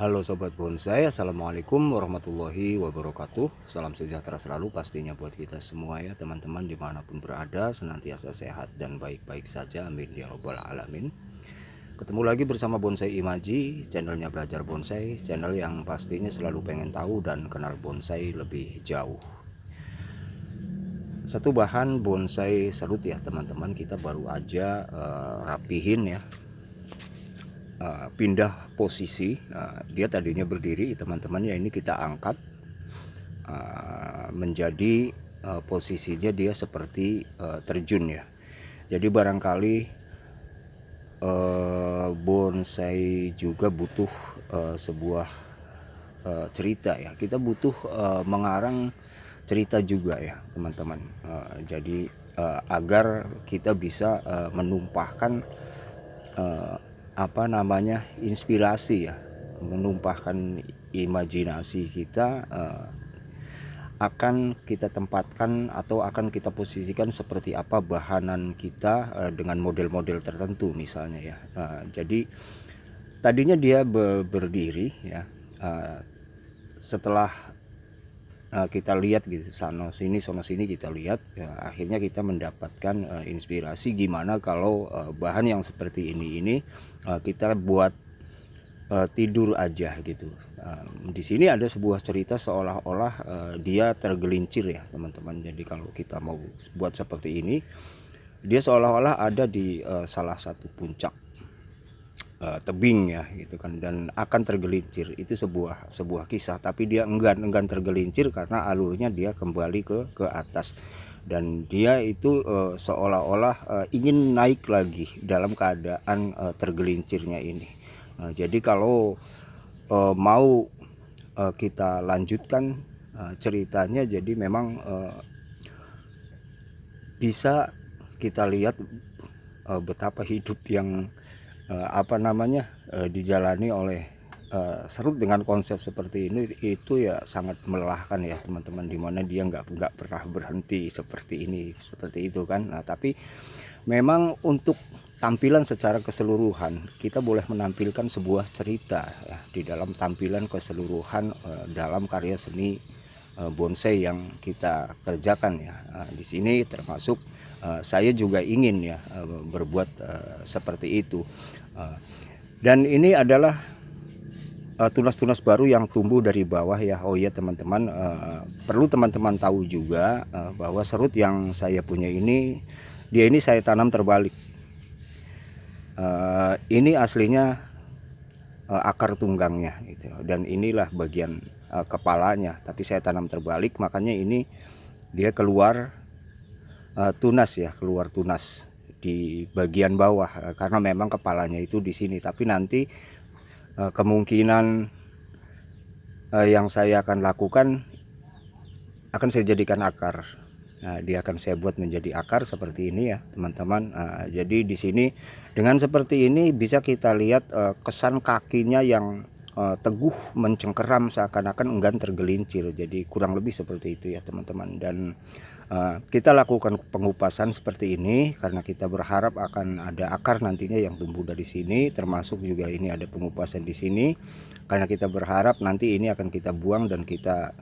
Halo Sobat Bonsai, Assalamualaikum warahmatullahi wabarakatuh. Salam sejahtera selalu pastinya buat kita semua ya teman-teman, dimanapun berada, senantiasa sehat dan baik-baik saja, amin ya robbal alamin. Ketemu lagi bersama Bonsai Imaji, channelnya Belajar Bonsai, channel yang pastinya selalu pengen tahu dan kenal bonsai lebih jauh. Satu bahan bonsai serut ya teman-teman, kita baru aja rapihin ya, pindah posisi. Dia tadinya berdiri teman-teman ya, ini kita angkat menjadi posisinya dia seperti terjun ya. Jadi barangkali bonsai juga butuh sebuah cerita ya, kita butuh mengarang cerita juga ya teman-teman. Jadi agar kita bisa menumpahkan inspirasi ya, menumpahkan imajinasi kita, akan kita tempatkan atau akan kita posisikan seperti apa bahanan kita dengan model-model tertentu misalnya ya. Jadi tadinya dia berdiri ya, setelah kita lihat gitu, sono sini kita lihat ya, akhirnya kita mendapatkan inspirasi gimana kalau bahan yang seperti ini kita buat tidur aja gitu. Di sini ada sebuah cerita seolah-olah dia tergelincir ya teman-teman. Jadi kalau kita mau buat seperti ini, dia seolah-olah ada di salah satu puncak tebing ya gitu kan, dan akan tergelincir. Itu sebuah kisah, tapi dia enggan tergelincir karena alurnya dia kembali ke atas, dan dia itu seolah-olah ingin naik lagi dalam keadaan tergelincirnya ini. Jadi kalau mau kita lanjutkan ceritanya, jadi memang bisa kita lihat betapa hidup yang dijalani oleh serut dengan konsep seperti ini itu ya sangat melelahkan ya teman-teman, dimana dia nggak pernah berhenti seperti itu kan. Nah, tapi memang untuk tampilan secara keseluruhan kita boleh menampilkan sebuah cerita ya, di dalam tampilan keseluruhan dalam karya seni bonsai yang kita kerjakan ya. Di sini termasuk saya juga ingin ya berbuat seperti itu. Dan ini adalah tunas-tunas baru yang tumbuh dari bawah ya. Oh iya teman-teman, perlu teman-teman tahu juga bahwa serut yang saya punya ini, dia ini saya tanam terbalik. Ini aslinya akar tunggangnya gitu, dan inilah bagian kepalanya, tapi saya tanam terbalik, makanya ini dia keluar tunas ya, keluar tunas di bagian bawah karena memang kepalanya itu di sini. Tapi nanti kemungkinan yang saya akan lakukan akan saya jadikan akar. Nah, dia akan saya buat menjadi akar seperti ini ya teman-teman. Jadi di sini dengan seperti ini bisa kita lihat kesan kakinya yang teguh mencengkeram, seakan-akan enggan tergelincir. Jadi kurang lebih seperti itu ya teman-teman. Dan kita lakukan pengupasan seperti ini karena kita berharap akan ada akar nantinya yang tumbuh dari sini, termasuk juga ini ada pengupasan di sini karena kita berharap nanti ini akan kita buang dan kita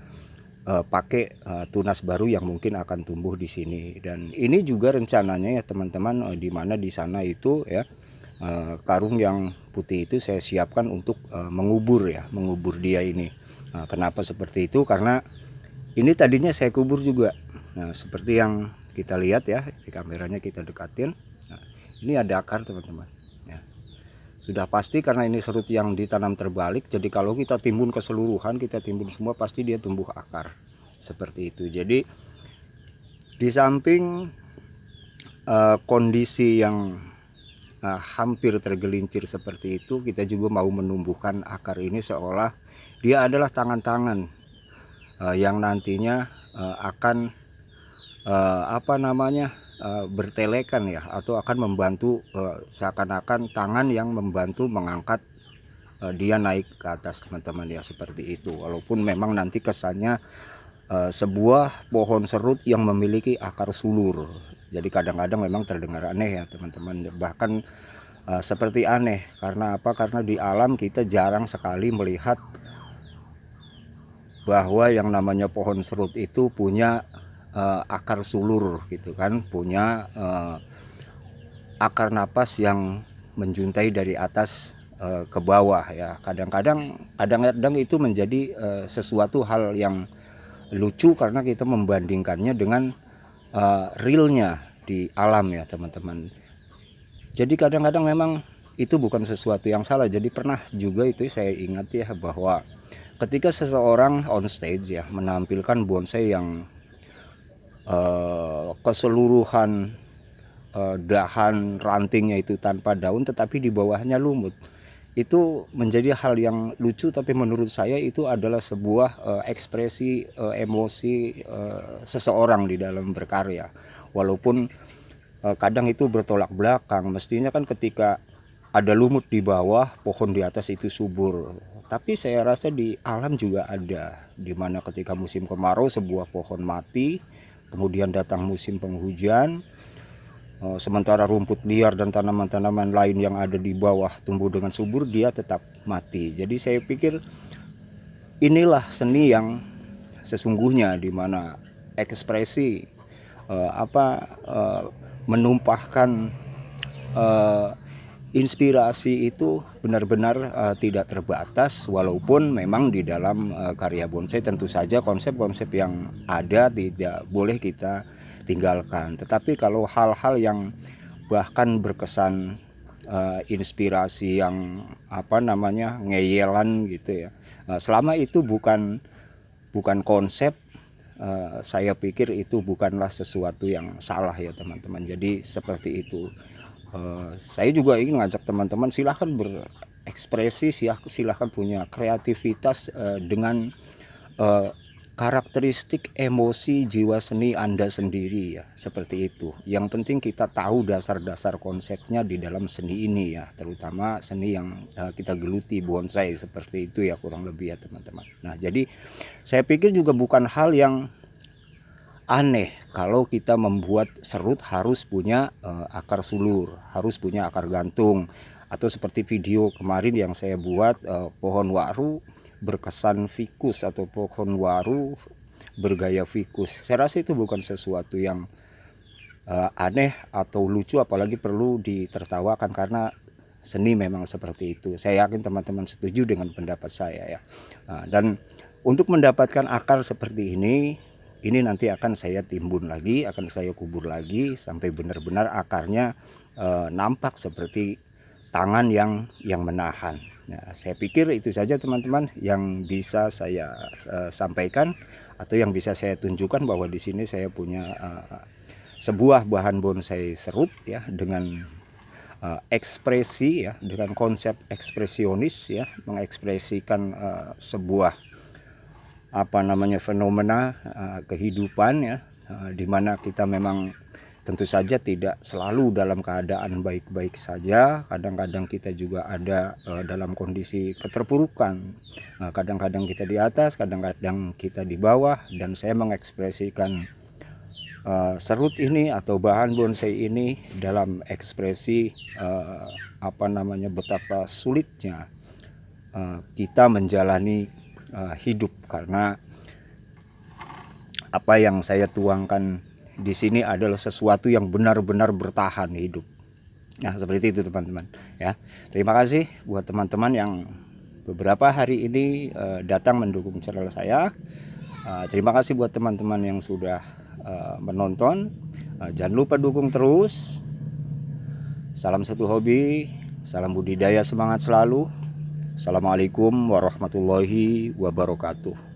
pakai tunas baru yang mungkin akan tumbuh di sini. Dan ini juga rencananya ya teman-teman, di mana di sana itu ya karung yang putih itu saya siapkan untuk mengubur dia ini. Kenapa seperti itu? Karena ini tadinya saya kubur juga. Nah, seperti yang kita lihat ya, di kameranya kita dekatin. Nah, ini ada akar teman-teman. Sudah pasti karena ini serut yang ditanam terbalik, jadi kalau kita timbun keseluruhan, kita timbun semua, pasti dia tumbuh akar seperti itu. Jadi di samping kondisi yang hampir tergelincir seperti itu, kita juga mau menumbuhkan akar ini seolah dia adalah tangan-tangan yang nantinya akan bertelekan ya, atau akan membantu, seakan-akan tangan yang membantu mengangkat dia naik ke atas teman-teman ya, seperti itu. Walaupun memang nanti kesannya sebuah pohon serut yang memiliki akar sulur, jadi kadang-kadang memang terdengar aneh ya teman-teman. Bahkan seperti aneh. Karena apa? Karena di alam kita jarang sekali melihat bahwa yang namanya pohon serut itu punya akar sulur gitu kan, punya akar napas yang menjuntai dari atas ke bawah ya. Kadang-kadang itu menjadi sesuatu hal yang lucu karena kita membandingkannya dengan realnya di alam ya teman-teman. Jadi kadang-kadang memang itu bukan sesuatu yang salah. Jadi pernah juga itu saya ingat ya bahwa ketika seseorang on stage ya menampilkan bonsai yang keseluruhan dahan rantingnya itu tanpa daun tetapi di bawahnya lumut, itu menjadi hal yang lucu, tapi menurut saya itu adalah sebuah ekspresi emosi seseorang di dalam berkarya. Walaupun kadang itu bertolak belakang, mestinya kan ketika ada lumut di bawah, pohon di atas itu subur. Tapi saya rasa di alam juga ada, dimana ketika musim kemarau sebuah pohon mati, kemudian datang musim penghujan, sementara rumput liar dan tanaman-tanaman lain yang ada di bawah tumbuh dengan subur, dia tetap mati. Jadi saya pikir inilah seni yang sesungguhnya, di mana ekspresi menumpahkan inspirasi itu benar-benar tidak terbatas. Walaupun memang di dalam karya bonsai tentu saja konsep-konsep yang ada tidak boleh kita tinggalkan. Tetapi kalau hal-hal yang bahkan berkesan inspirasi yang ngeyelan gitu ya, selama itu bukan konsep, saya pikir itu bukanlah sesuatu yang salah ya teman-teman. Jadi seperti itu. Saya juga ingin ngajak teman-teman, silahkan berekspresi, silahkan punya kreativitas dengan karakteristik emosi jiwa seni Anda sendiri ya, seperti itu. Yang penting kita tahu dasar-dasar konsepnya di dalam seni ini ya, terutama seni yang kita geluti, bonsai, seperti itu ya kurang lebih ya teman-teman. Nah jadi saya pikir juga bukan hal yang aneh kalau kita membuat serut harus punya akar sulur, harus punya akar gantung, atau seperti video kemarin yang saya buat pohon waru berkesan fikus atau pohon waru bergaya fikus. Saya rasa itu bukan sesuatu yang aneh atau lucu, apalagi perlu ditertawakan, karena seni memang seperti itu. Saya yakin teman-teman setuju dengan pendapat saya ya. Dan untuk mendapatkan akar seperti ini nanti akan saya timbun lagi, akan saya kubur lagi sampai benar-benar akarnya nampak seperti tangan yang menahan. Nah, saya pikir itu saja teman-teman yang bisa saya sampaikan atau yang bisa saya tunjukkan, bahwa di sini saya punya sebuah bahan bonsai serut ya, dengan ekspresi ya, dengan konsep ekspresionis ya, mengekspresikan sebuah fenomena kehidupan ya, di mana kita memang tentu saja tidak selalu dalam keadaan baik-baik saja. Kadang-kadang kita juga ada dalam kondisi keterpurukan. Kadang-kadang kita di atas, kadang-kadang kita di bawah. Dan saya mengekspresikan serut ini atau bahan bonsai ini dalam ekspresi betapa sulitnya kita menjalani hidup, karena apa yang saya tuangkan di sini adalah sesuatu yang benar-benar bertahan hidup. Nah, seperti itu teman-teman ya. Terima kasih buat teman-teman yang beberapa hari ini datang mendukung channel saya. Terima kasih buat teman-teman yang sudah menonton. Jangan lupa dukung terus. Salam satu hobi, salam budidaya, semangat selalu. Assalamualaikum warahmatullahi wabarakatuh.